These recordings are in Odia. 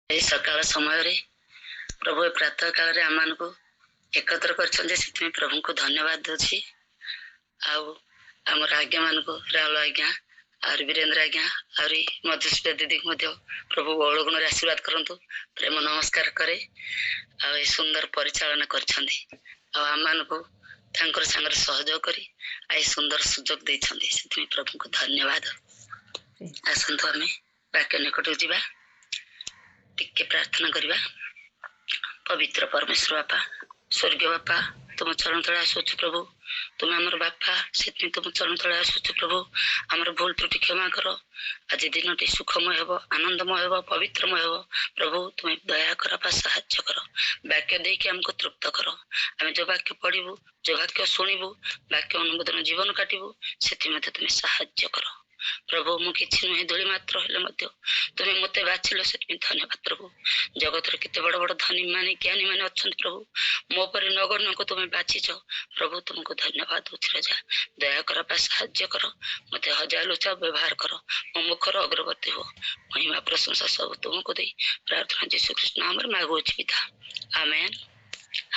এই ସକାଳ ସମୟରେ ପ୍ରଭୁ ଏ ପ୍ରାତଃ କାଳରେ ଆମମାନଙ୍କୁ ଏକତ୍ର କରିଛନ୍ତି, ସେଥିପାଇଁ ପ୍ରଭୁଙ୍କୁ ଧନ୍ୟବାଦ ଦେଉଛି। ଆଉ ଆମର ଆଜ୍ଞାମାନଙ୍କୁ ରାହୁଲ ଆଜ୍ଞା ଆହୁରି ବୀରେନ୍ଦ୍ର ଆଜ୍ଞା ଆହୁରି ମଧୁସ୍ମିତା ଦିଦିକୁ ମଧ୍ୟ ପ୍ରଭୁ ବହୁଳ ଗୁଣରେ ଆଶୀର୍ବାଦ କରନ୍ତୁ, ପ୍ରେମ ନମସ୍କାର କରେ। ଆଉ ଏ ସୁନ୍ଦର ପରିଚାଳନା କରିଛନ୍ତି, ଆଉ ଆମମାନଙ୍କୁ ତାଙ୍କର ସାଙ୍ଗରେ ସହଯୋଗ କରି ଏ ସୁନ୍ଦର ସୁଯୋଗ ଦେଇଛନ୍ତି, ସେଥିପାଇଁ ପ୍ରଭୁଙ୍କୁ ଧନ୍ୟବାଦ। ଆସନ୍ତୁ ଆମେ ବାକ୍ୟ ନିକଟକୁ ଯିବା, ଟିକେ ପ୍ରାର୍ଥନା କରିବା। ପବିତ୍ର ପରମେଶ୍ୱର ବାପା, ସ୍ୱର୍ଗୀୟ ବାପା, ତୁମ ଚରଣ ତଳେ ଆସୁଛୁ ପ୍ରଭୁ। ତୁମେ ଆମର ବାପା, ସେଥିପାଇଁ ତୁମ ଚରଣ ତଳେ ଆସୁଛୁ ପ୍ରଭୁ। ଆମର ଭୁଲ ତ୍ରୁଟି କ୍ଷମା କର। ଆଜି ଦିନଟି ସୁଖମୟ ହେବ, ଆନନ୍ଦମୟ ହେବ, ପବିତ୍ରମୟ ହେବ। ପ୍ରଭୁ ତୁମେ ଦୟା କର ବା ସାହାଯ୍ୟ କର। ବାକ୍ୟ ଦେଇକି ଆମକୁ ତୃପ୍ତ କର। ଆମେ ଯୋଉ ବାକ୍ୟ ପଢିବୁ, ଯୋଉ ବାକ୍ୟ ଶୁଣିବୁ, ବାକ୍ୟ ଅନୁମୋଦନ ଜୀବନ କାଟିବୁ, ସେଥିମଧ୍ୟ ତୁମେ ସାହାଯ୍ୟ କର। ପ୍ରଭୁ ମୁଁ କିଛି ନୁହେଁ, ଧୂଳି ମାତ୍ର ହେଲେ ମଧ୍ୟ ତୁମେ ମତେ ବାଛିଲ, ସେଥିପାଇଁ ଧନ୍ୟବାଦ ପ୍ରଭୁ। ଜଗତରେ କେତେ ବଡ ବଡ ଧନୀ ମାନେ ଜ୍ଞାନୀ ମାନେ ଅଛନ୍ତି ପ୍ରଭୁ, ମୋ ପରି ନଗଣ୍ୟକୁ ତୁମେ ବାଛିଛ ପ୍ରଭୁ। ତୁମକୁ ଧନ୍ୟବାଦ ଦଉଛି ରାଜା। ଦୟା କର ବା ସାହାଯ୍ୟ କର, ମତେ ହଜାର ଲୋଚା ବ୍ୟବହାର କର। ମୋ ମୁଖର ଅଗ୍ରଗତି ହୁଅ। ମହିମା ପ୍ରଶଂସା ସବୁ ତୁମକୁ ଦେଇ ପ୍ରାର୍ଥନା ଯୀଶୁ ଖ୍ରୀଷ୍ଟ ନାମରେ ମାଗୁଅଛି ପିତା, ଆମେନ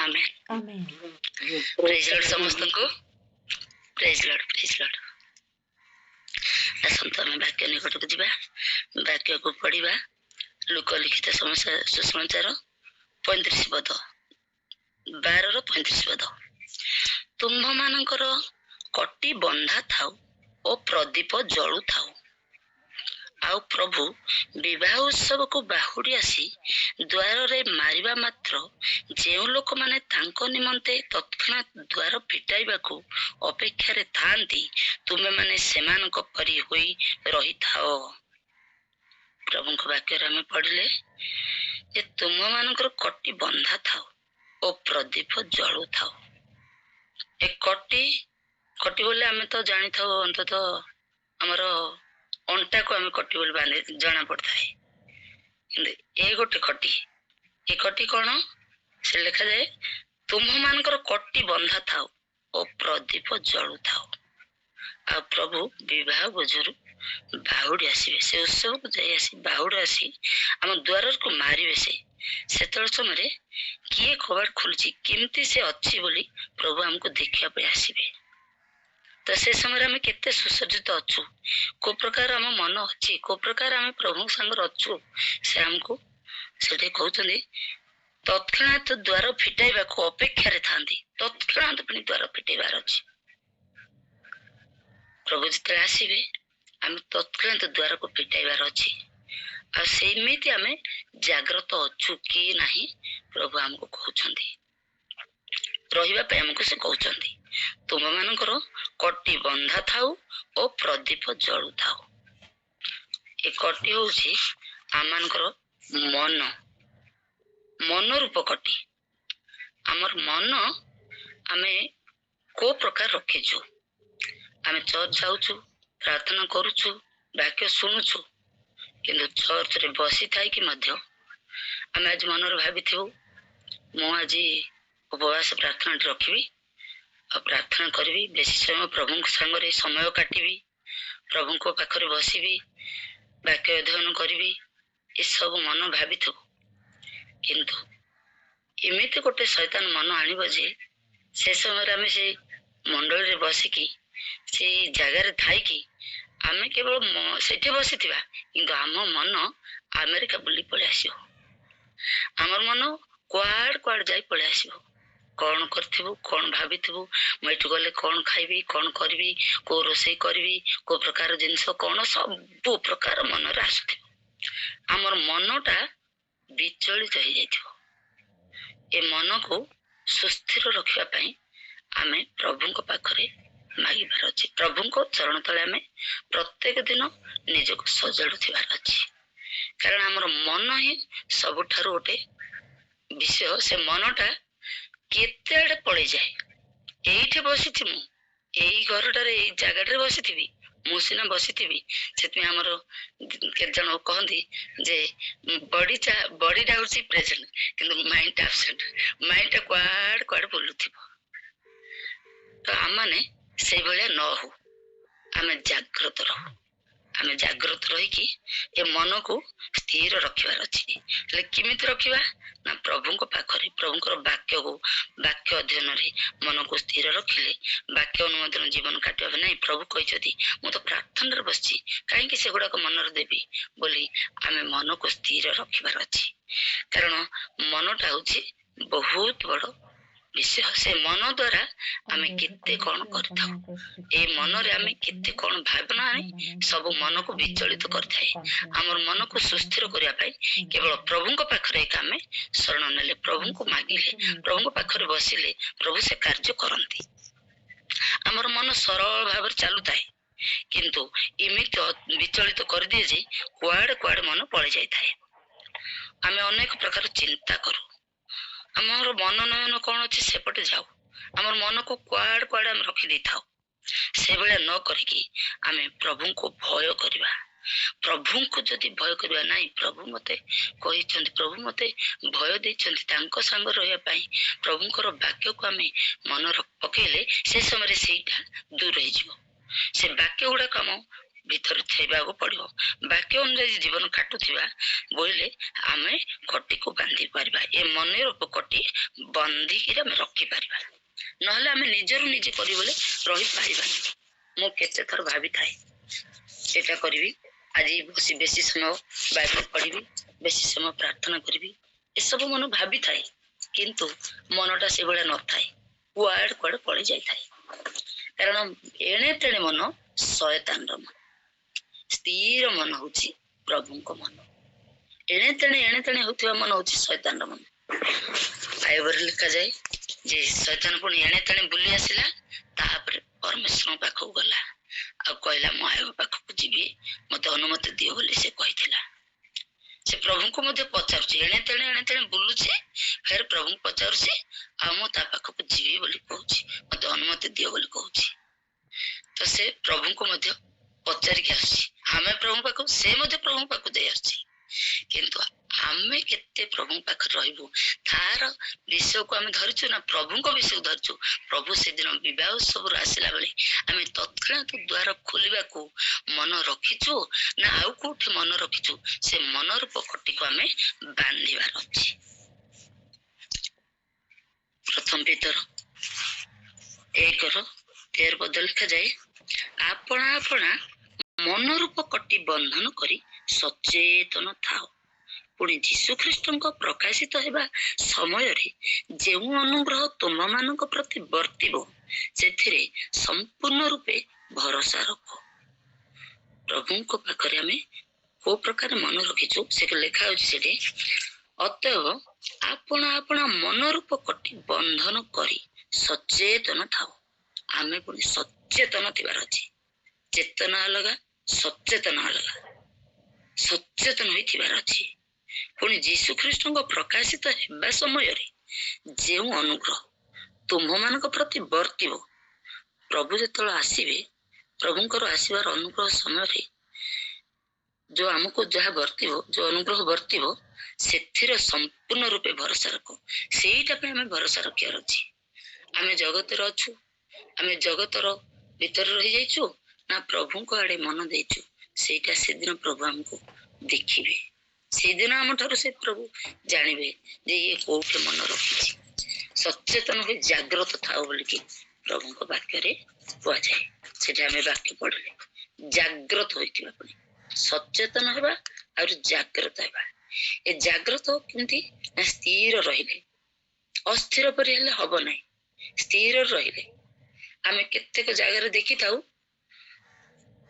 ଆମେନ ଆମେନ୍। ପ୍ରେଜ ଲର୍ଡ ସମସ୍ତଙ୍କୁ। Praise Lord, praise Lord. ଆସନ୍ତୁ ଆମେ ବାକ୍ୟ ନିକଟକୁ ଯିବା, ବାକ୍ୟକୁ ପଢିବା। ଲୁକ ଲିଖିତ ସୁସମାଚାର 35 ପଦ, 12-35 ପଦ। ତୁମ୍ଭମାନଙ୍କର କଟି ବନ୍ଧା ଥାଉ ଓ ପ୍ରଦୀପ ଜଳୁଥାଉ। ଆଉ ପ୍ରଭୁ ବିବାହ ଉତ୍ସବକୁ ବାହୁଡି ଆସି ଦ୍ୱାରରେ ମାରିବା ମାତ୍ର ଯେଉଁ ଲୋକମାନେ ତାଙ୍କ ନିମନ୍ତେ ତତ୍କ୍ଷଣାତ୍ ଦ୍ୱାର ଫିଟାଇବାକୁ ଅପେକ୍ଷାରେ ଥାଆନ୍ତି, ତୁମେମାନେ ସେମାନଙ୍କ ପରି ହୋଇ ରହିଥାଅ। ପ୍ରଭୁଙ୍କ ବାକ୍ୟରେ ଆମେ ପଢିଲେ ଯେ ତୁମମାନଙ୍କର କଟି ବନ୍ଧା ଥାଉ ଓ ପ୍ରଦୀପ ଜଳୁଥାଉ। ଏ କଟି ବୋଲି ଆମେ ତ ଜାଣିଥାଉ, ଅନ୍ତତଃ ଆମର ଅଣ୍ଟାକୁ ଆମେ କଟି ବୋଲି ବାନ୍ଧି ଜଣା ପଡିଥାଏ, କିନ୍ତୁ ଏ ଗୋଟେ କଟି। ଏ କଟି କଣ? ସେ ଲେଖାଯାଏ ତୁମ୍ଭମାନଙ୍କର କଟି ବନ୍ଧା ଥାଉ ଓ ପ୍ରଦୀପ ଜଳୁଥାଉ। ଆଉ ପ୍ରଭୁ ବିବାହ ବୋଝରୁ ବାହୁଡି ଆସିବେ, ସେ ଉତ୍ସବକୁ ଯାଇ ଆସି ବାହୁଡି ଆସି ଆମ ଦ୍ୱାରକୁ ମାରିବେ। ସେତେବେଳେ ସମୟରେ କିଏ କବାଟ ଖୋଲୁଛି, କେମିତି ସେ ଅଛି ବୋଲି ପ୍ରଭୁ ଆମକୁ ଦେଖିବା ପାଇଁ ଆସିବେ। ତ ସେ ସମୟରେ ଆମେ କେତେ ସୁସଜ୍ଜିତ ଅଛୁ, କୋଉ ପ୍ରକାର ଆମ ମନ ଅଛି, କୋଉ ପ୍ରକାର ଆମେ ପ୍ରଭୁଙ୍କ ସାଙ୍ଗରେ ଅଛୁ, ସେ ଆମକୁ ସେଠି କହୁଛନ୍ତି ତତ୍କ୍ଷଣାତ୍ ଦ୍ୱାର ଫିଟାଇବାକୁ ଅପେକ୍ଷାରେ ଥାନ୍ତି। ତତ୍କ୍ଷଣାତ୍ ପୁଣି ଦ୍ୱାର ଫିଟେଇବାର ଅଛି। ପ୍ରଭୁ ଯେତେବେଳେ ଆସିବେ ଆମେ ତତ୍କ୍ଷଣାତ୍ ଦ୍ୱାରକୁ ଫିଟାଇବାର ଅଛି। ଆଉ ସେମିତି ଆମେ ଜାଗ୍ରତ ଅଛୁ କି ନାହିଁ, ପ୍ରଭୁ ଆମକୁ କହୁଛନ୍ତି। ରହିବା ପାଇଁ ଆମକୁ ସେ କହୁଛନ୍ତି, ତୁମମାନଙ୍କର କଟି ବନ୍ଧା ଥାଉ ଓ ପ୍ରଦୀପ ଜଳୁଥାଉ। ଏ କଟି ହଉଛି ଆମମାନଙ୍କର ମନ ରୂପ କଟି। ଆମର ମନ ଆମେ କୋଉ ପ୍ରକାର ରଖିଛୁ। ଆମେ ଚର୍ଚ୍ଚ ଯାଉଛୁ, ପ୍ରାର୍ଥନା କରୁଛୁ, ବାକ୍ୟ ଶୁଣୁଛୁ, କିନ୍ତୁ ଚର୍ଚ୍ଚରେ ବସି ଥାଇକି ମଧ୍ୟ ଆମେ ଆଜି ମନରେ ଭାବିଥିବୁ ମୁଁ ଆଜି ଉପବାସ ପ୍ରାର୍ଥନାଟି ରଖିବି, ଆଉ ପ୍ରାର୍ଥନା କରିବି, ବେଶୀ ସମୟ ପ୍ରଭୁଙ୍କ ସାଙ୍ଗରେ ସମୟ କାଟିବି, ପ୍ରଭୁଙ୍କ ପାଖରେ ବସିବି, ବାକ୍ୟ ଅଧ୍ୟୟନ କରିବି, ଏସବୁ ମନ ଭାବିଥିବୁ। କିନ୍ତୁ ଏମିତି ଗୋଟେ ଶୈତାନ ମନ ଆଣିବ ଯେ ସେ ସମୟରେ ଆମେ ସେଇ ମଣ୍ଡଳୀରେ ବସିକି, ସେଇ ଜାଗାରେ ଥାଇକି ଆମେ କେବଳ ସେଠି ବସିଥିବା, କିନ୍ତୁ ଆମ ମନ ଆମେରିକା ବୁଲି ପଳେଇ ଆସିବ। ଆମର ମନ କୁଆଡେ ଯାଇ ପଳେଇ ଆସିବ। କଣ କରିଥିବୁ, କଣ ଭାବିଥିବୁ, ମୁଁ ଏଠୁ ଗଲେ କଣ ଖାଇବି, କଣ କରିବି, କୋଉ ରୋଷେଇ କରିବି, କୋଉ ପ୍ରକାର ଜିନିଷ କଣ, ସବୁ ପ୍ରକାର ମନରେ ଆସୁଥିବ। ଆମର ମନଟା ବିଚଳିତ ହେଇଯାଇଥିବ। ଏ ମନକୁ ସୁସ୍ଥିର ରଖିବା ପାଇଁ ଆମେ ପ୍ରଭୁଙ୍କ ପାଖରେ ମାଗିବାର ଅଛି। ପ୍ରଭୁଙ୍କ ଚରଣ ତଳେ ଆମେ ପ୍ରତ୍ୟେକ ଦିନ ନିଜକୁ ସଜାଡୁଥିବାର ଅଛି। କାରଣ ଆମର ମନ ହିଁ ସବୁଠାରୁ ଗୋଟେ ବିଷୟ। ସେ ମନଟା କେତେ ଆଡେ ପଳେଇଯାଏ। ଏଇଠି ବସିଛି, ମୁଁ ଏଇ ଘରଟାରେ ଏଇ ଜାଗାଟାରେ ବସିଥିବି, ମୁଁ ସିନା ବସିଥିବି। ସେଥିପାଇଁ ଆମର କେତେ ଜଣ କହନ୍ତି ଯେ ବଡିଟା ହଉଛି ପ୍ରେଜେଣ୍ଟ, କିନ୍ତୁ ମାଇଣ୍ଡଟା ଆବସେଣ୍ଟ। ମାଇଣ୍ଡଟା କୁଆଡେ ବୁଲୁଥିବ। ତ ଆମମାନେ ସେଇଭଳିଆ ନ ହଉ, ଆମେ ଜାଗ୍ରତ ରହୁ, ଆମେ ଜାଗ୍ରତ ରହିକି ଏ ମନକୁ ସ୍ଥିର ରଖିବାର ଅଛି। ହେଲେ କେମିତି ରଖିବା ନା ପ୍ରଭୁଙ୍କ ପାଖରେ ପ୍ରଭୁଙ୍କର ବାକ୍ୟ ଅଧ୍ୟୟନରେ ମନକୁ ସ୍ଥିର ରଖିଲେ ବାକ୍ୟ ଅନୁମୋଦନ ଜୀବନ କାଟିବା ନାହିଁ। ପ୍ରଭୁ କହିଛନ୍ତି ମୁଁ ତ ପ୍ରାର୍ଥନାରେ ବସିଛି, କାହିଁକି ସେଗୁଡାକ ମନରେ ଦେବି ବୋଲି ଆମେ ମନକୁ ସ୍ଥିର ରଖିବାର ଅଛି। କାରଣ ମନଟା ହଉଛି ବହୁତ ବଡ ବିଷୟ। ସେ ମନ ଦ୍ୱାରା ଆମେ କେତେ କଣ କରିଥାଉ, ଏ ମନରେ ଆମେ କେତେ କଣ ଭାବନା ସବୁ ମନକୁ ବିଚଳିତ କରିଥାଏ। ଆମର ମନକୁ ସୁସ୍ଥିର କରିବା ପାଇଁ କେବଳ ପ୍ରଭୁଙ୍କ ପାଖରେ ଏକା ଆମେ ଶରଣ ନେଲେ, ପ୍ରଭୁଙ୍କୁ ମାଗିଲେ, ପ୍ରଭୁଙ୍କ ପାଖରେ ବସିଲେ ପ୍ରଭୁ ସେ କାର୍ଯ୍ୟ କରନ୍ତି। ଆମର ମନ ସରଳ ଭାବରେ ଚାଲୁଥାଏ, କିନ୍ତୁ ଏମିତି ବିଚଳିତ କରିଦିଏ ଯେ କୁଆଡେ କୁଆଡେ ମନ ପଳେଇ ଯାଇଥାଏ। ଆମେ ଅନେକ ପ୍ରକାର ଚିନ୍ତା କରୁ, ଆମର ମନୋନୟନ କଣ ଅଛି ସେପଟେ ଯାଉ, ଆମର ମନକୁ କୁଆଡେ କୁଆଡେ ଆମେ ରଖିଦେଇଥାଉ। ସେଭଳିଆ ନ କରିକି ଆମେ ପ୍ରଭୁଙ୍କୁ ଭୟ କରିବା। ପ୍ରଭୁଙ୍କୁ ଯଦି ଭୟ କରିବା ନାହିଁ, ପ୍ରଭୁ ମତେ କହିଛନ୍ତି, ପ୍ରଭୁ ମତେ ଭୟ ଦେଇଛନ୍ତି ତାଙ୍କ ସାଙ୍ଗ ରହିବା ପାଇଁ, ପ୍ରଭୁଙ୍କର ବାକ୍ୟକୁ ଆମେ ମନରେ ପକେଇଲେ ସେ ସମୟରେ ସେଇଟା ଦୂର ହେଇଯିବ। ସେ ବାକ୍ୟ ଗୁଡାକ ଆମ ଭିତରେ ଥିବାକୁ ପଡିବ। ବାକ୍ୟ ଅନୁଯାୟୀ ଜୀବନ କାଟୁଥିବା ବୋଇଲେ ଆମେ କଟିକୁ ବାନ୍ଧି ପାରିବା, ଏ ମନର କଟି ବନ୍ଧିକିରି ଆମେ ରଖିପାରିବା। ନହେଲେ ଆମେ ନିଜରୁ ନିଜେ କରିବଲେ ରହିପାରିବାନି। ମୁଁ କେତେ ଥର ଭାବିଥାଏ ଏଟା କରିବି, ଆଜି ବସି ବେଶୀ ସମୟ ବାଇବେଲ ପଢିବି, ବେଶୀ ସମୟ ପ୍ରାର୍ଥନା କରିବି, ଏସବୁ ମନ ଭାବିଥାଏ, କିନ୍ତୁ ମନଟା ସେଭଳିଆ ନଥାଏ, କୁଆଡେ କୁଆଡେ ପଳେଇ ଯାଇଥାଏ। କାରଣ ଏଣେ ତେଣେ ମନ ଶୟତାନର ମନ, ସ୍ଥିର ମନ ହଉଛି ପ୍ରଭୁଙ୍କ ମନ। ଏଣେ ତେଣେ ହଉଥିବା ମନ ହଉଛି ଶୟତାନର ମନ। ବାଇବଲରେ ଲେଖାଯାଏ ଯେ ଶୟତାନ ପୁଣି ଏଣେ ତେଣେ ବୁଲି ଆସିଲା, ତାପରେ ପରମେଶ୍ୱରଙ୍କ ପାଖକୁ ଗଲା ଆଉ କହିଲା ମୁଁ ଆୟୋବ ପାଖକୁ ଯିବି, ମତେ ଅନୁମତି ଦିଅ ବୋଲି ସେ କହିଥିଲା। ସେ ପ୍ରଭୁଙ୍କୁ ମଧ୍ୟ ପଚାରୁଛି, ଏଣେ ତେଣେ ବୁଲୁଛି, ଫେର ପ୍ରଭୁଙ୍କୁ ପଚାରୁଛି ଆଉ ମୁଁ ତା ପାଖକୁ ଯିବି ବୋଲି କହୁଛି, ମତେ ଅନୁମତି ଦିଅ ବୋଲି କହୁଛି। ତ ସେ ପ୍ରଭୁଙ୍କୁ ମଧ୍ୟ ପଚାରିକି ଆସୁଛି, ଆମେ ପ୍ରଭୁଙ୍କ ପାଖକୁ, ସେ ମଧ୍ୟ ପ୍ରଭୁଙ୍କ ପାଖକୁ ଯାଇ ଆସୁଛି। କିନ୍ତୁ ଆମେ କେତେ ପ୍ରଭୁଙ୍କ ପାଖରେ ରହିବୁ, ତାର ବିଷୟକୁ ଆମେ ଧରିଛୁ ନା ପ୍ରଭୁଙ୍କ ବିଷୟକୁ ଧରିଛୁ। ପ୍ରଭୁ ସେଦିନ ବିବାହ ଉତ୍ସବରୁ ଆସିଲା ବେଳେ ଆମେ ତତ୍କ୍ଷଣାତ ଦ୍ୱାର ଖୋଲିବାକୁ ମନ ରଖିଛୁ ନା ଆଉ କୋଉଠି ମନ ରଖିଛୁ, ସେ ମନର କଟିକୁ ଆମେ ବାନ୍ଧିବାର ଅଛି। ପ୍ରଥମ ପିତର 1:13 ଲେଖାଯାଏ, ଆପଣା ଆପଣା ମନରୂପ କଟି ବନ୍ଧନ କରି ସଚେତନ ଥାଅ, ପୁଣି ଯୀଶୁ ଖ୍ରୀଷ୍ଟଙ୍କ ପ୍ରକାଶିତ ହେବା ସମୟରେ ଯେଉଁ ଅନୁଗ୍ରହ ତୁମମାନଙ୍କ ପ୍ରତି ବର୍ତ୍ତିବ ସେଥିରେ ସମ୍ପୂର୍ଣ୍ଣ ରୂପେ ଭରସା ରଖ। ପ୍ରଭୁଙ୍କ ପାଖରେ ଆମେ କୋଉ ପ୍ରକାର ମନ ରଖିଛୁ ସେଠି ଲେଖା ହଉଛି, ସେଠି ଅତଏବ ଆପଣା ଆପଣା ମନରୂପ କଟି ବନ୍ଧନ କରି ସଚେତନ ଥାଅ। ଆମେ ପୁଣି ସଚେତନ ଥିବାର ଅଛି। ଚେତନା ଅଲଗା, ସଚେତନ ଅଲଗା। ସଚେତନ ହୋଇଥିବାର ଅଛି। ପୁଣି ଯୀଶୁ ଖ୍ରୀଷ୍ଟଙ୍କ ପ୍ରକାଶିତ ହେବା ସମୟରେ ଯେଉଁ ଅନୁଗ୍ରହ ତୁମମାନଙ୍କ ପ୍ରତି ବର୍ତ୍ତିବ, ପ୍ରଭୁ ଯେତେବେଳେ ଆସିବେ, ପ୍ରଭୁଙ୍କର ଆସିବାର ଅନୁଗ୍ରହ ସମୟରେ ଯୋଉ ଆମକୁ ଯାହା ବର୍ତ୍ତିବ, ଯୋଉ ଅନୁଗ୍ରହ ବର୍ତ୍ତିବ, ସେଥିରେ ସମ୍ପୂର୍ଣ୍ଣ ରୂପେ ଭରସା ରଖ। ସେଇଟା ପାଇଁ ଆମେ ଭରସା ରଖିବାର ଅଛି। ଆମେ ଜଗତରେ ଅଛୁ, ଆମେ ଜଗତର ଭିତରେ ରହିଯାଇଛୁ ନା ପ୍ରଭୁଙ୍କ ଆଡେ ମନ ଦେଇଛୁ, ସେଇଟା ସେଦିନ ପ୍ରଭୁ ଆମକୁ ଦେଖିବେ। ସେଦିନ ଆମ ଠାରୁ ସେ ପ୍ରଭୁ ଜାଣିବେ ଯେ ଇଏ କୋଉଠି ମନ ରଖିଛି। ସଚେତନ ହୋଇ ଜାଗ୍ରତ ଥାଉ ବୋଲିକି ପ୍ରଭୁଙ୍କ ବାକ୍ୟରେ କୁହାଯାଏ। ସେଠି ଆମେ ବାକ୍ୟ ପଢିଲେ ଜାଗ୍ରତ ହୋଇଥିବା, ପୁଣି ସଚେତନ ହେବା ଆଉ ଜାଗ୍ରତ ହେବା। ଏ ଜାଗ୍ରତ କେମିତି ନା ସ୍ଥିର ରହିଲେ, ଅସ୍ଥିର ପରି ହେଲେ ହବ ନାହିଁ। ସ୍ଥିର ରହିଲେ ଆମେ କେତେକ ଜାଗାରେ ଦେଖିଥାଉ,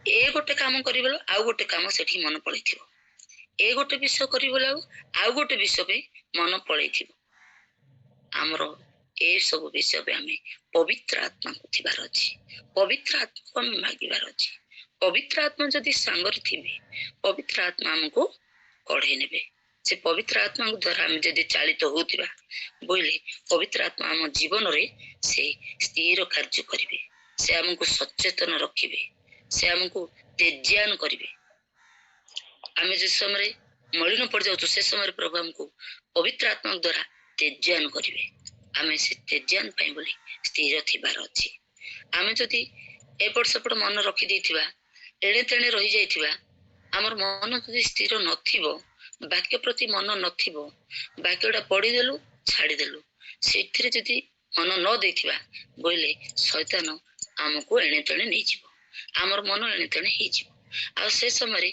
ଏ ଗୋଟେ କାମ କରିବ ଆଉ ଗୋଟେ କାମ ସେଠି ମନ ପଳେଇଥିବ, ଏ ଗୋଟେ ବିଷୟ କରିବ ଆଉ ଗୋଟେ ବିଷୟ ପାଇଁ ମନ ପଳେଇଥିବ। ଆମର ଏ ସବୁ ବିଷୟ ପାଇଁ ଆମେ ପବିତ୍ର ଆତ୍ମାକୁ ଥିବାର ଅଛି, ପବିତ୍ର ଆତ୍ମାକୁ ଆମେ ମାଗିବାର ଅଛି। ପବିତ୍ର ଆତ୍ମା ଯଦି ସାଙ୍ଗରେ ଥିବେ, ପବିତ୍ର ଆତ୍ମା ଆମକୁ କଢେଇ ନେବେ। ସେ ପବିତ୍ର ଆତ୍ମାଙ୍କ ଦ୍ୱାରା ଆମେ ଯଦି ଚାଳିତ ହଉଥିବା ବୋଇଲେ ପବିତ୍ର ଆତ୍ମା ଆମ ଜୀବନରେ ସେ ସ୍ଥିର କାର୍ଯ୍ୟ କରିବେ, ସେ ଆମକୁ ସଚେତନ ରଖିବେ, ସେ ଆମକୁ ତେଜ୍ୟାନ କରିବେ। ଆମେ ଯେ ସମୟରେ ମଳିନ ପଡିଯାଉଛୁ, ସେ ସମୟରେ ପ୍ରଭୁ ଆମକୁ ପବିତ୍ର ଆତ୍ମା ଦ୍ୱାରା ତେଜ୍ୟାନ କରିବେ। ଆମେ ସେ ତେଜ୍ୟାନ ପାଇଁ ବୋଲି ସ୍ଥିର ଥିବାର ଅଛି। ଆମେ ଯଦି ଏପଟ ସେପଟ ମନ ରଖିଦେଇଥିବା, ଏଣେ ତେଣେ ରହିଯାଇଥିବା ଆମର ମନ ଯଦି ସ୍ଥିର ନଥିବ, ବାକ୍ୟ ପ୍ରତି ମନ ନଥିବ, ବାକ୍ୟଟା ପଢିଦେଲୁ ଛାଡିଦେଲୁ, ସେଥିରେ ଯଦି ମନ ନ ଦେଇଥିବା ବୋଇଲେ ଶୈତାନ ଆମକୁ ଏଣେ ତେଣେ ନେଇଯିବ, ଆମର ମନ ଏଣେ ତେଣେ ହେଇଯିବ। ଆଉ ସେ ସମୟରେ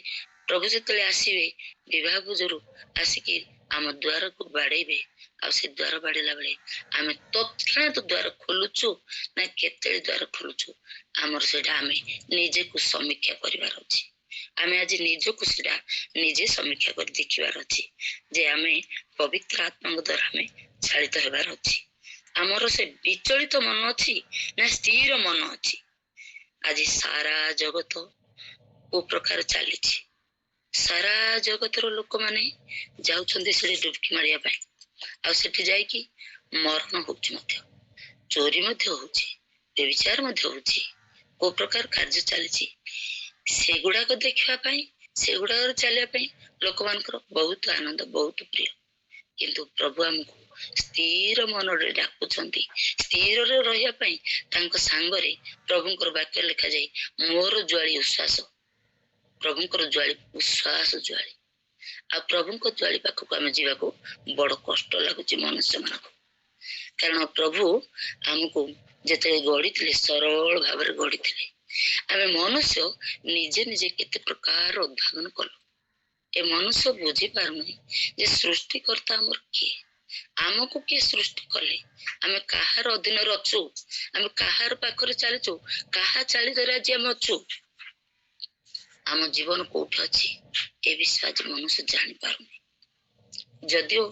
ପ୍ରଭୁ ଯେତେବେଳେ ଆସିବେ ବିବାହ ଭୋଜରୁ ଆସିକି ଆମ ଦ୍ୱାରକୁ ବାଡେଇବେ, ଆଉ ସେ ଦ୍ୱାର ବାଡେଇଲା ବେଳେ ଆମେ ତତ୍କ୍ଷଣାତ ଦ୍ୱାର ଖୋଲୁଛୁ ନା କେତେବେଳେ ଦ୍ୱାର ଖୋଲୁଛୁ, ଆମର ସେଇଟା ଆମେ ନିଜକୁ ସମୀକ୍ଷା କରିବାର ଅଛି। ଆମେ ଆଜି ନିଜକୁ ସେଇଟା ନିଜେ ସମୀକ୍ଷା କରି ଦେଖିବାର ଅଛି ଯେ ଆମେ ପବିତ୍ର ଆତ୍ମାଙ୍କ ଦ୍ୱାରା ଆମେ ଚାଳିତ ହେବାର ଅଛି। ଆମର ସେ ବିଚଳିତ ମନ ଅଛି ନା ସ୍ଥିର ମନ ଅଛି? ଆଜି ସାରା ଜଗତ କୋଉ ପ୍ରକାର ଚାଲିଛି, ସାରା ଜଗତର ଲୋକମାନେ ଯାଉଛନ୍ତି ସେଠି ଡୁବକି ମାରିବା ପାଇଁ, ଆଉ ସେଠି ଯାଇକି ମରଣ ହଉଛି, ମଧ୍ୟ ଚୋରି ମଧ୍ୟ ହଉଛି, ବ୍ୟଭିଚାର ମଧ୍ୟ ହଉଛି, କୋଉ ପ୍ରକାର କାର୍ଯ୍ୟ ଚାଲିଛି, ସେଗୁଡାକ ଦେଖିବା ପାଇଁ, ସେଗୁଡାକରେ ଚାଲିବା ପାଇଁ ଲୋକମାନଙ୍କର ବହୁତ ଆନନ୍ଦ, ବହୁତ ପ୍ରିୟ। କିନ୍ତୁ ପ୍ରଭୁ ଆମକୁ ସ୍ଥିର ମନରେ ଡାକୁଛନ୍ତି, ସ୍ଥିରରେ ରହିବା ପାଇଁ। ତାଙ୍କ ସାଙ୍ଗରେ ପ୍ରଭୁଙ୍କର ବାକ୍ୟ ଲେଖାଯାଇ ମୋର ଜ୍ୱାଳି ଉଶ୍ୱାସ, ପ୍ରଭୁଙ୍କର ଜ୍ୱାଳି ଉଶ୍ୱାସ ଜ୍ୱାଳି। ଆଉ ପ୍ରଭୁଙ୍କ ଜ୍ୱାଳି ପାଖକୁ ଆମେ ଯିବାକୁ ବଡ କଷ୍ଟ ଲାଗୁଛି ମନୁଷ୍ୟମାନଙ୍କୁ, କାରଣ ପ୍ରଭୁ ଆମକୁ ଯେତେବେଳେ ଗଢିଥିଲେ ସରଳ ଭାବରେ ଗଢିଥିଲେ। ଆମେ ମନୁଷ୍ୟ ନିଜେ ନିଜେ କେତେ ପ୍ରକାର ଉଦ୍ଭାବନ କଲୁ। ଏ ମନୁଷ୍ୟ ବୁଝିପାରୁନି ଯେ ସୃଷ୍ଟିକର୍ତ୍ତା ଆମର କିଏ, ଆମକୁ କିଏ ସୃଷ୍ଟି କଲେ, ଆମେ କାହାର ଅଧୀନରେ ଅଛୁ, ଆମେ କାହାର ପାଖରେ ଚାଲିଛୁ, କାହା ଚାଳିତରେ ଆଜି ଆମେ ଅଛୁ, ଆମ ଜୀବନ କୋଉଠି ଅଛି, ଏ ବିଷୟ ଆଜି ମନୁଷ୍ୟ ଜାଣିପାରୁନି। ଯଦିଓ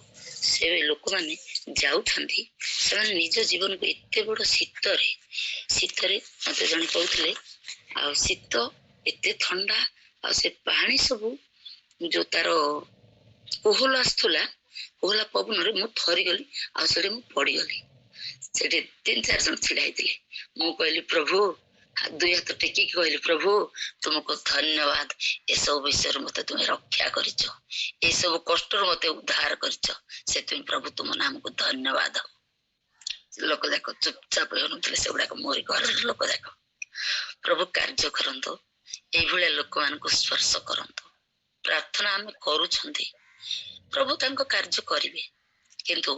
ସେ ଲୋକମାନେ ଯାଉଛନ୍ତି, ସେମାନେ ନିଜ ଜୀବନକୁ ଏତେ ବଡ ଶୀତରେ ମତେ ଜଣେ କହୁଥିଲେ, ଆଉ ଶୀତ ଏତେ ଥଣ୍ଡା, ଆଉ ସେ ପାଣି ସବୁ ଯୋଉ ତାର କୋହଲା ଆସୁଥିଲା, କୋହଲା ପବନରେ ମୁଁ ଥରିଗଲି, ଆଉ ସେଠି ମୁଁ ପଡିଗଲି। ସେଠି 3-4 ଜଣ ଛିଡା ହେଇଥିଲେ। ମୁଁ କହିଲି ପ୍ରଭୁ, ଦୁଇ ହାତ ଟେକିକି କହିଲି, ପ୍ରଭୁ ତୁମକୁ ଧନ୍ୟବାଦ, ଏସବୁ ବିଷୟରେ ମତେ ତୁମେ ରକ୍ଷା କରିଛ, ଏସବୁ କଷ୍ଟରୁ ମତେ ଉଦ୍ଧାର କରିଛ, ସେଥିପାଇଁ ପ୍ରଭୁ ତୁମ ନାମକୁ ଧନ୍ୟବାଦ। ଲୋକ ଯାକ ଚୁପଚାପ ହେଉନଥିଲେ, ସେଗୁଡାକ ମୋରି ଘରର ଲୋକ ଯାକ। ପ୍ରଭୁ କାର୍ଯ୍ୟ କରନ୍ତୁ, ଏଇଭଳିଆ ଲୋକମାନଙ୍କୁ ସ୍ପର୍ଶ କରନ୍ତୁ। ପ୍ରାର୍ଥନା ଆମେ କରୁଛନ୍ତି, ପ୍ରଭୁ ତାଙ୍କ କାର୍ଯ୍ୟ କରିବେ, କିନ୍ତୁ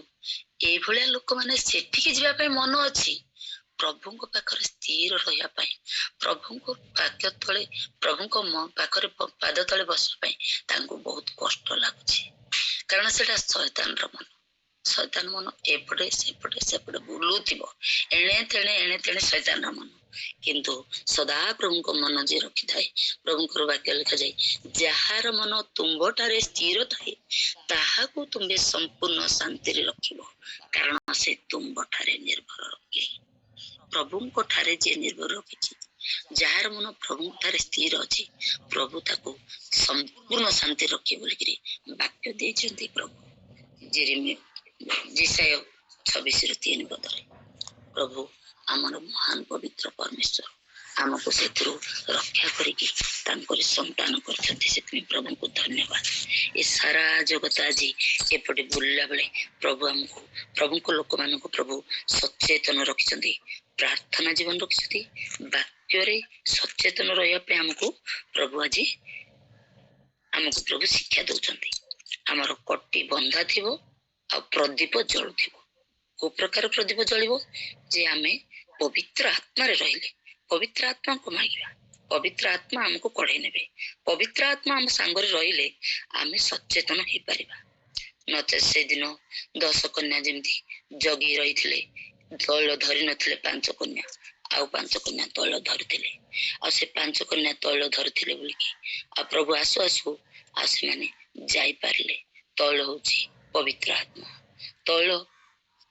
ଏଇଭଳିଆ ଲୋକମାନେ ସେଠିକି ଯିବା ପାଇଁ ମନ ଅଛି, ପ୍ରଭୁଙ୍କ ପାଖରେ ସ୍ଥିର ରହିବା ପାଇଁ, ପ୍ରଭୁଙ୍କ ପାଦ ତଳେ, ପ୍ରଭୁଙ୍କ ପାଖରେ ପାଦ ତଳେ ବସିବା ପାଇଁ ତାଙ୍କୁ ବହୁତ କଷ୍ଟ ଲାଗୁଛି, କାରଣ ସେଟା ଶୈତାନର ମନ। ଶୈତାନ ମନ ଏପଟେ ସେପଟେ ବୁଲୁଥିବ, ଏଣେ ତେଣେ ଶୈତାନର ମନ। କିନ୍ତୁ ସଦା ପ୍ରଭୁଙ୍କ ମନ ଯିଏ ରଖିଥାଏ, ପ୍ରଭୁଙ୍କର ବାକ୍ୟ ଲେଖାଯାଏ, ଯାହାର ମନ ତୁମ୍ଭଠାରେ ସ୍ଥିର ଥାଏ ତାହାକୁ ତୁମ୍ଭେ ସମ୍ପୂର୍ଣ୍ଣ ଶାନ୍ତିରେ ରଖିବ, କାରଣ ସେ ତୁମ୍ଭଠାରେ ନିର୍ଭର ରଖେ। ପ୍ରଭୁଙ୍କ ଠାରେ ଯିଏ ନିର୍ଭର ରଖିଛି, ଯାହାର ମନ ପ୍ରଭୁଙ୍କ ଠାରେ ସ୍ଥିର ଅଛି, ପ୍ରଭୁ ତାକୁ ସମ୍ପୂର୍ଣ୍ଣ ଶାନ୍ତି ରଖିବେ ବୋଲିକିରି ବାକ୍ୟ ଦେଇଛନ୍ତି ପ୍ରଭୁ। ଯେଶାୟ 26:3 ପଦରେ। ପ୍ରଭୁ ଆମର ମହାନ ପବିତ୍ର ପରମେଶ୍ୱର, ଆମକୁ ସେଥିରୁ ରକ୍ଷା କରିକି ତାଙ୍କରି ସନ୍ତାନ କରିଛନ୍ତି, ସେଥିପାଇଁ ପ୍ରଭୁଙ୍କୁ ଧନ୍ୟବାଦ। ଏ ସାରା ଜଗତ ଆଜି ଏପଟେ ବୁଲିଲା ବେଳେ ପ୍ରଭୁ ଆମକୁ, ପ୍ରଭୁଙ୍କ ଲୋକମାନଙ୍କୁ ପ୍ରଭୁ ସଚେତନ ରଖିଛନ୍ତି, ପ୍ରାର୍ଥନା ଜୀବନ ରଖିଛନ୍ତି, ବାକ୍ୟରେ ସଚେତନ ରହିବା ପାଇଁ ଆମକୁ ପ୍ରଭୁ ଶିକ୍ଷା ଦଉଛନ୍ତି। ଆମର କଟି ବନ୍ଧା ଥିବ, ଆଉ ପ୍ରଦୀପ ଜଳୁଥିବ। କୋଉ ପ୍ରକାର ପ୍ରଦୀପ ଜଳିବ? ଯେ ଆମେ ପବିତ୍ର ଆତ୍ମାରେ ରହିଲେ, ପବିତ୍ର ଆତ୍ମାକୁ ମାଗିବା, ପବିତ୍ର ଆତ୍ମା ଆମକୁ କଢେଇ ନେବେ, ପବିତ୍ର ଆତ୍ମା ଆମ ସାଙ୍ଗରେ ରହିଲେ ଆମେ ସଚେତନ ହେଇପାରିବା। ନଚେତ ସେଦିନ 10 କନ୍ୟା ଯେମିତି ଜଗି ରହିଥିଲେ, ତୈଳ ଧରି ନଥିଲେ 5 କନ୍ୟା, ଆଉ 5 କନ୍ୟା ତୈଳ ଧରିଥିଲେ, ଆଉ ସେ 5 କନ୍ୟା ତୈଳ ଧରିଥିଲେ ବୋଲିକି ଆଉ ପ୍ରଭୁ ଆସୁ ଆସୁ ଆଉ ସେମାନେ ଯାଇପାରିଲେ। ତୈଳ ହଉଛି ପବିତ୍ର ଆତ୍ମା। ତୈଳ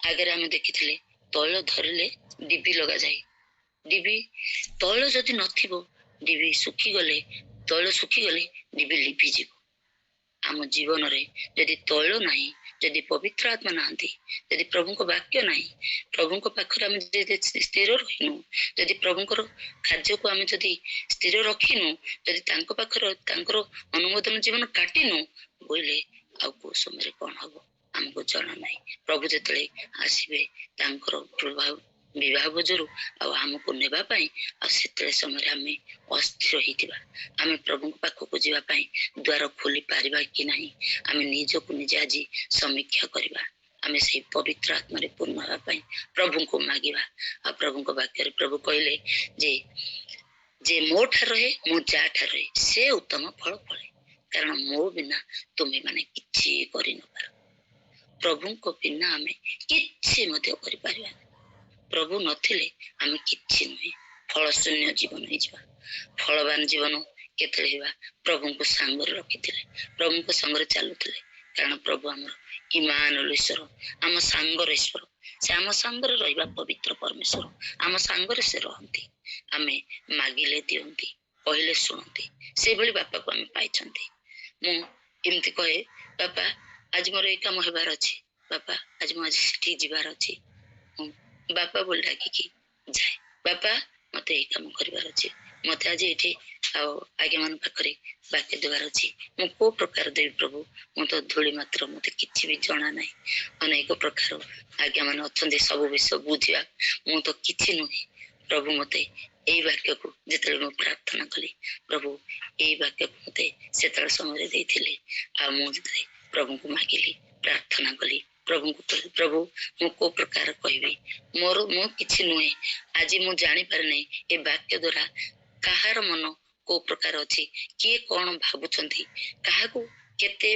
ଆଗରେ ଆମେ ଦେଖିଥିଲେ, ତୈଳ ଧରିଲେ ଡିବି ଲଗାଯାଏ, ଡିବି ତୈଳ ଯଦି ନଥିବ, ଡିବି ଶୁଖିଗଲେ, ତୈଳ ଶୁଖିଗଲେ ଡିବି ଲିଭିଯିବ। ଆମ ଜୀବନରେ ଯଦି ତୈଳ ନାହିଁ, ଯଦି ପବିତ୍ର ଆତ୍ମା ନାହାନ୍ତି, ଯଦି ପ୍ରଭୁଙ୍କ ବାକ୍ୟ ନାହିଁ, ପ୍ରଭୁଙ୍କ ପାଖରେ ଆମେ ଯଦି ସ୍ଥିର ରହିନୁ, ଯଦି ପ୍ରଭୁଙ୍କର କାର୍ଯ୍ୟକୁ ଆମେ ଯଦି ସ୍ଥିର ରଖିନୁ, ଯଦି ତାଙ୍କ ପାଖରେ ତାଙ୍କର ଅନୁମୋଦନ ଜୀବନ କାଟିନୁ ବୋଇଲେ ଆଉ କୋଉ ସମୟରେ କଣ ହବ ଆମକୁ ଜଣା ନାହିଁ। ପ୍ରଭୁ ଯେତେବେଳେ ଆସିବେ ତାଙ୍କର ବିବାହ ଭୋଜରୁ ଆଉ ଆମକୁ ନେବା ପାଇଁ, ଆଉ ସେତେବେଳେ ସମୟରେ ଆମେ ଅସ୍ଥିର ହେଇଥିବା, ଆମେ ପ୍ରଭୁଙ୍କ ପାଖକୁ ଯିବା ପାଇଁ ଦ୍ୱାର ଖୋଲି ପାରିବା କି ନାହିଁ, ଆମେ ନିଜକୁ ନିଜେ ଆଜି ସମୀକ୍ଷା କରିବା। ଆମେ ସେଇ ପବିତ୍ର ଆତ୍ମାରେ ପୂର୍ଣ୍ଣ ହେବା ପାଇଁ ପ୍ରଭୁଙ୍କୁ ମାଗିବା। ଆଉ ପ୍ରଭୁଙ୍କ ବାକ୍ୟରେ ପ୍ରଭୁ କହିଲେ ଯେ ମୋ ଠାରେ ରହେ, ମୋ ଯାହା ଠାରେ ରହେ, ସେ ଉତ୍ତମ ଫଳ ଫଳେ, କାରଣ ମୋ ବିନା ତୁମେ ମାନେ କିଛି କରିନପାର। ପ୍ରଭୁଙ୍କ ବିନା ଆମେ କିଛି ମଧ୍ୟ କରିପାରିବାନି। ପ୍ରଭୁ ନଥିଲେ ଆମେ କିଛି ନୁହେଁ, ଫଳ ଶୂନ୍ୟ ଜୀବନ ହେଇଯିବା। ଫଳବାନ ଜୀବନ କେତେବେଳେ ହେବା? ପ୍ରଭୁଙ୍କୁ ସାଙ୍ଗରେ ରଖିଥିଲେ, ପ୍ରଭୁଙ୍କ ସାଙ୍ଗରେ ଚାଲୁଥିଲେ, କାରଣ ପ୍ରଭୁ ଆମର ଇମାନୁଏଲ ଈଶ୍ୱର, ଆମ ସାଙ୍ଗର ଈଶ୍ୱର। ସେ ଆମ ସାଙ୍ଗରେ ରହିବା ପବିତ୍ର ପରମେଶ୍ୱର, ଆମ ସାଙ୍ଗରେ ସେ ରହନ୍ତି। ଆମେ ମାଗିଲେ ଦିଅନ୍ତି, କହିଲେ ଶୁଣନ୍ତି, ସେଇଭଳି ବାପାକୁ ଆମେ ପାଇଛନ୍ତି। ମୁଁ ଏମିତି କହେ, ବାପା ଆଜି ମୋର ଏଇ କାମ ହେବାର ଅଛି, ବାପା ଆଜି ମୁଁ ସେଠି ଯିବାର ଅଛି, ମୁଁ ବାପା ବୋଲି ଡାକିକି ଯାଏ। ବାପା ମତେ ଏଇ କାମ କରିବାର ଅଛି, ମତେ ଆଜି ଏଠି ଆଉ ଆଜ୍ଞା ମାନଙ୍କ ପାଖରେ ବାକ୍ୟ ଦେବାର ଅଛି, ମୁଁ କୋଉ ପ୍ରକାର ଦେବି ପ୍ରଭୁ? ମୁଁ ତ ଧୂଳି ମାତ୍ର, ମତେ କିଛି ବି ଜଣା ନାହିଁ। ଅନେକ ପ୍ରକାର ଆଜ୍ଞା ମାନେ ଅଛନ୍ତି, ସବୁ ବିଷୟ ବୁଝିବା, ମୁଁ ତ କିଛି ନୁହେଁ। ପ୍ରଭୁ ମତେ ଏଇ ବାକ୍ୟକୁ ଯେତେବେଳେ ମୁଁ ପ୍ରାର୍ଥନା କଲି, ପ୍ରଭୁ ଏଇ ବାକ୍ୟକୁ ମତେ ସେତେବେଳେ ସମୟରେ ଦେଇଥିଲେ। ଆଉ ମୁଁ ଯେତେବେଳେ ପ୍ରଭୁଙ୍କୁ ମାଗିଲି, ପ୍ରାର୍ଥନା କଲି, ପ୍ରଭୁଙ୍କୁ କହିଲି, ପ୍ରଭୁ ମୁଁ କୋଉ ପ୍ରକାର କହିବି? ମୁଁ କିଛି ନୁହେଁ। ଆଜି ମୁଁ ଜାଣିପାରେ ନାହିଁ ଏ ବାକ୍ୟ ଦ୍ୱାରା କାହାର ମନ କୋଉ ପ୍ରକାର ଅଛି, କିଏ କଣ ଭାବୁଛନ୍ତି, କାହାକୁ କେତେ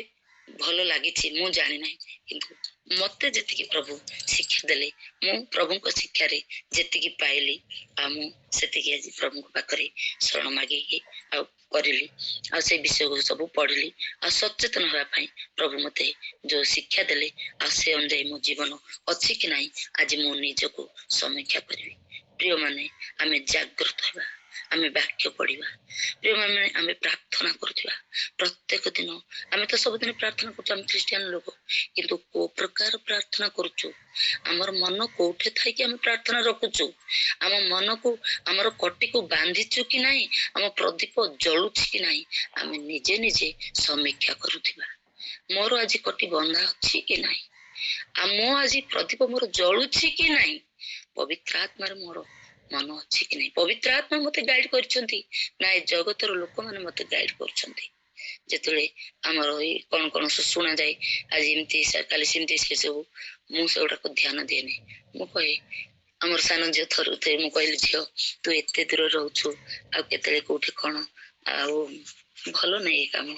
ଭଲ ଲାଗିଛି ମୁଁ ଜାଣିନାହିଁ। କିନ୍ତୁ ମତେ ଯେତିକି ପ୍ରଭୁ ଶିକ୍ଷା ଦେଲେ, ମୁଁ ପ୍ରଭୁଙ୍କ ଶିକ୍ଷାରେ ଯେତିକି ପାଇଲି, ଆଉ ମୁଁ ସେତିକି ଆଜି ପ୍ରଭୁଙ୍କ ପାଖରେ ଶରଣ ମାଗିକି ଆଉ କରିଲି, ଆଉ ସେ ବିଷୟକୁ ସବୁ ପଢିଲି, ଆଉ ସଚେତନ ହେବା ପାଇଁ ପ୍ରଭୁ ମତେ ଯୋଉ ଶିକ୍ଷା ଦେଲେ, ଆଉ ସେ ଅନୁଯାୟୀ ମୋ ଜୀବନ ଅଛି କି ନାହିଁ ଆଜି ମୁଁ ନିଜକୁ ସମୀକ୍ଷା କରିବି। ପ୍ରିୟମାନେ, ଆମେ ଜାଗ୍ରତ ହେବା, ଆମେ ବାକ୍ୟ ପଢିବା। ପ୍ରିୟମାନେ, ଆମେ ପ୍ରାର୍ଥନା କରୁଥିବା ପ୍ରତ୍ୟେକ ଦିନ। ଆମେ ତ ସବୁଦିନ ପ୍ରାର୍ଥନା କରୁଛୁ, ଆମେ ଖ୍ରୀଷ୍ଟିଆନ ଲୋକ, କିନ୍ତୁ କୋଉ ପ୍ରକାର ପ୍ରାର୍ଥନା କରୁଛୁ? ଆମର ମନ କୋଉଠି ଥାଇକି ଆମେ ପ୍ରାର୍ଥନା ରଖୁଛୁ? ଆମ ମନକୁ, ଆମର କଟିକୁ ବାନ୍ଧିଛୁ କି ନାହିଁ? ଆମ ପ୍ରଦୀପ ଜଳୁଛି କି ନାହିଁ? ଆମେ ନିଜେ ନିଜେ ସମୀକ୍ଷା କରୁଥିବା। ମୋର ଆଜି କଟି ବନ୍ଧା ଅଛି କି ନାହିଁ? ଆଉ ମୁଁ ଆଜି ପ୍ରଦୀପ ମୋର ଜଳୁଛି କି ନାହିଁ? ପବିତ୍ର ଆତ୍ମାରେ ମୋର ମନ ଅଛି କି ନାହିଁ? ପବିତ୍ର ଆତ୍ମା ମତେ ଗାଇଡ କରିଛନ୍ତି ନା ଏ ଜଗତର ଲୋକମାନେ ମତେ ଗାଇଡ କରୁଛନ୍ତି? ଯେତେବେଳେ ଆମର ଏଇ କଣ କଣ ଶୁଣାଯାଏ, ଆଜି ଏମିତି କାଲି ସେମିତି, ସେ ସବୁ ମୁଁ ସେଗୁଡାକୁ ଧ୍ୟାନ ଦିଏନି। ମୁଁ କହେ, ଆମର ସାନ ଝିଅ ଥରୁଥାଏ, ମୁଁ କହିଲି, ଝିଅ ତୁ ଏତେ ଦୂର ରହୁଛୁ, ଆଉ କେତେବେଳେ କୋଉଠି କଣ, ଆଉ ଭଲ ନାହିଁ ଏ କାମ,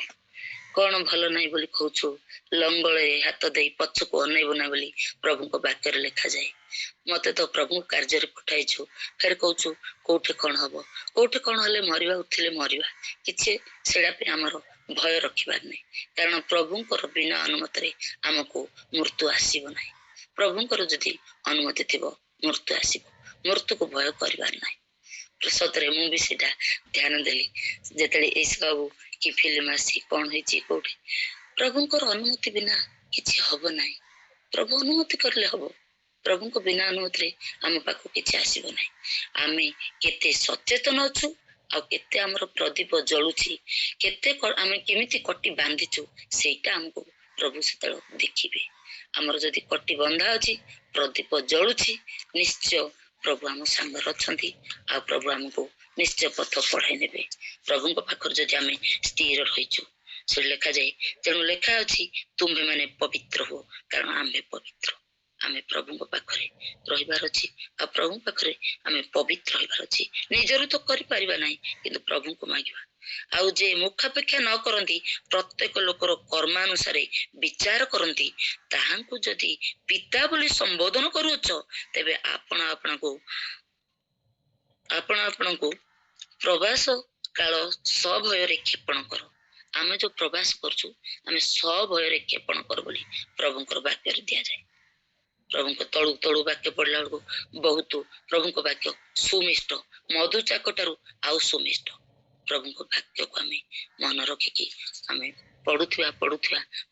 କଣ ଭଲ ନାହିଁ ବୋଲି କହୁଛୁ? ଲଙ୍ଗଳରେ ହାତ ଦେଇ ପଛକୁ ଅନେଇବୁ ନା ବୋଲି ପ୍ରଭୁଙ୍କ ବାକ୍ୟରେ ଲେଖାଯାଏ। ମତେ ତ ପ୍ରଭୁଙ୍କ କାର୍ଯ୍ୟରେ ପଠାଇଛୁ, ଫେର କହୁଛୁ କୋଉଠି କଣ ହବ? କୋଉଠି କଣ ହେଲେ ମରିବା, ଉଠିଲେ ମରିବା, କିଛି ସେଟା ପାଇଁ ଆମର ଭୟ ରଖିବାର ନାହିଁ, କାରଣ ପ୍ରଭୁଙ୍କର ବିନା ଅନୁମତିରେ ଆମକୁ ମୃତ୍ୟୁ ଆସିବ ନାହିଁ। ପ୍ରଭୁଙ୍କର ଯଦି ଅନୁମତି ଥିବ ମୃତ୍ୟୁ ଆସିବ, ମୃତ୍ୟୁକୁ ଭୟ କରିବାର ନାହିଁ। ସତରେ ମୁଁ ବି ସେଟା ଧ୍ୟାନ ଦେଲି, ଯେତେବେଳେ ଏଇ ସବୁ କି ଫିଲ୍ମ ଆସି କଣ ହେଇଛି କୋଉଠି, ପ୍ରଭୁଙ୍କର ଅନୁମତି ବିନା କିଛି ହବ ନାହିଁ। ପ୍ରଭୁ ଅନୁମତି କରିଲେ ହବ, ପ୍ରଭୁଙ୍କ ବିନା ଅନୁମତିରେ ଆମ ପାଖକୁ କିଛି ଆସିବ ନାହିଁ। ଆମେ କେତେ ସଚେତନ ଅଛୁ, ଆଉ କେତେ ଆମର ପ୍ରଦୀପ ଜଳୁଛି, କେତେ ଆମେ କେମିତି କଟି ବାନ୍ଧିଛୁ, ସେଇଟା ଆମକୁ ପ୍ରଭୁ ସେତେବେଳେ ଦେଖିବେ। ଆମର ଯଦି କଟି ବନ୍ଧା ଅଛି, ପ୍ରଦୀପ ଜଳୁଛି, ନିଶ୍ଚୟ ପ୍ରଭୁ ଆମ ସାଙ୍ଗରେ ଅଛନ୍ତି, ଆଉ ପ୍ରଭୁ ଆମକୁ ନିଶ୍ଚୟ ପଥ ପଢାଇ ନେବେ। ପ୍ରଭୁଙ୍କ ପାଖରେ ଯଦି ଆମେ ସ୍ଥିର ରହିଛୁ, ସେଠି ଲେଖାଯାଏ, ତେଣୁ ଲେଖା ଅଛି, ତୁମ୍ଭେ ମାନେ ପବିତ୍ର ହୁଅ, କାରଣ ଆମ୍ଭେ ପବିତ୍ର। ଆମେ ପ୍ରଭୁଙ୍କ ପାଖରେ ରହିବାର ଅଛି, ଆଉ ପ୍ରଭୁଙ୍କ ପାଖରେ ଆମେ ପବିତ୍ର ରହିବାର ଅଛି। ନିଜରୁ ତ କରିପାରିବା ନାହିଁ, କିନ୍ତୁ ପ୍ରଭୁଙ୍କୁ ମାଗିବା। ଆଉ ଯେ ମୁଖାପେକ୍ଷା ନ କରନ୍ତି, ପ୍ରତ୍ୟେକ ଲୋକର କର୍ମାନୁସାରେ ବିଚାର କରନ୍ତି, ତାହାଙ୍କୁ ଯଦି ପିତା ବୋଲି ସମ୍ବୋଧନ କରୁଅଛ, ତେବେ ଆପଣ ଆପଣଙ୍କୁ ପ୍ରବାସ କାଳ ସଭୟରେ କ୍ଷେପଣ କର। ଆମେ ଯୋଉ ପ୍ରବାସ କରୁଛୁ, ଆମେ ସଭୟରେ କ୍ଷେପଣ କର ବୋଲି ପ୍ରଭୁଙ୍କର ବାକ୍ୟରେ ଦିଆଯାଏ। ପ୍ରଭୁଙ୍କ ତଳୁ ତଳୁ ବାକ୍ୟ ପଢିଲା ବେଳକୁ ବହୁତ ପ୍ରଭୁଙ୍କ ବାକ୍ୟ ସୁମିଷ୍ଟ, ମଧୁଚାକ ଠାରୁ ଆଉ ସୁମିଷ୍ଟ। ପ୍ରଭୁଙ୍କ ବାକ୍ୟକୁ ଆମେ ମନ ରଖିକି ଆମେ ପଢୁଥିବା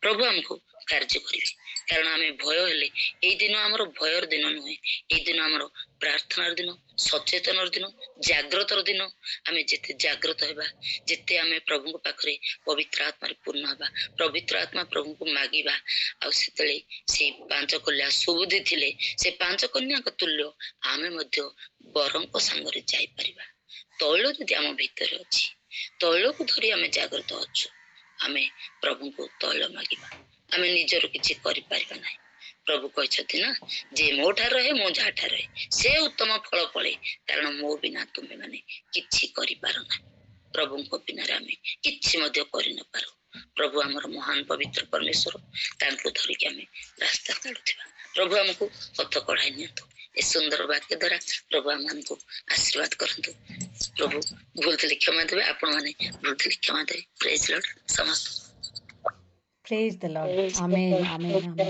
ପ୍ରଭୁ ଆମକୁ କାର୍ଯ୍ୟ କରିବେ। କାରଣ ଆମେ ଭୟ ହେଲେ ଏଇ ଦିନ ଆମର ଭୟର ଦିନ ନୁହେଁ, ଏଇ ଦିନ ଆମର ପ୍ରାର୍ଥନାର ଦିନ, ସଚେତନର ଦିନ, ଜାଗ୍ରତର ଦିନ। ଆମେ ଯେତେ ଜାଗ୍ରତ ହେବା, ଯେତେ ଆମେ ପ୍ରଭୁଙ୍କ ପାଖରେ ପବିତ୍ର ଆତ୍ମାରେ ପୂର୍ଣ୍ଣ ହେବା, ପବିତ୍ର ଆତ୍ମା ପ୍ରଭୁଙ୍କୁ ମାଗିବା, ଆଉ ସେତେବେଳେ ସେ 5 କନ୍ୟା ସୁବୁଦ୍ଧି ଥିଲେ, ସେ 5 କନ୍ୟାଙ୍କ ତୁଲ୍ୟ ଆମେ ମଧ୍ୟ ବରଙ୍କ ସାଙ୍ଗରେ ଯାଇପାରିବା। ତୈଳ ଯଦି ଆମ ଭିତରେ ଅଛି, ତୈଳକୁ ଧରି ଆମେ ଜାଗ୍ରତ ଅଛୁ, ଆମେ ପ୍ରଭୁଙ୍କୁ ତୈଳ ମାଗିବା। ଆମେ ନିଜର କିଛି କରିପାରିବା ନାହିଁ। ପ୍ରଭୁ କହିଛନ୍ତି ନା, ଯେ ମୋ ଠାରେ ରହେ, ମୁଁ ଯାହା ଠାରେ ରହେ ସେ ଉତ୍ତମ ଫଳ ଫଳେ, କାରଣ ମୋ ବିନା ତୁମେ ମାନେ କିଛି କରିପାର ନାହିଁ। ପ୍ରଭୁଙ୍କ ବିନାରେ ଆମେ କିଛି ମଧ୍ୟ କରିନପାରୁ। ପ୍ରଭୁ ଆମର ମହାନ ପବିତ୍ର ପରମେଶ୍ୱର, ତାଙ୍କୁ ଧରିକି ଆମେ ରାସ୍ତା କାଢୁଥିବା। ପ୍ରଭୁ ଆମକୁ ପଥ କଢାଇ ନିଅନ୍ତୁ। ଏ ସୁନ୍ଦର ବାକ୍ୟ ଦ୍ୱାରା ପ୍ରଭୁ ଆମମାନଙ୍କୁ ଆଶୀର୍ବାଦ କରନ୍ତୁ। ପ୍ରଭୁ ଭୁଲ ଥିଲେ କ୍ଷମା ଦେବେ, ଆପଣ ମାନେ ଭୁଲ ଥିଲେ କ୍ଷମା ଦେବେ। ପ୍ରେଜ୍ ଲର୍ଡ ସମସ୍ତ। Praise the Lord. Amen. Amen. Amen.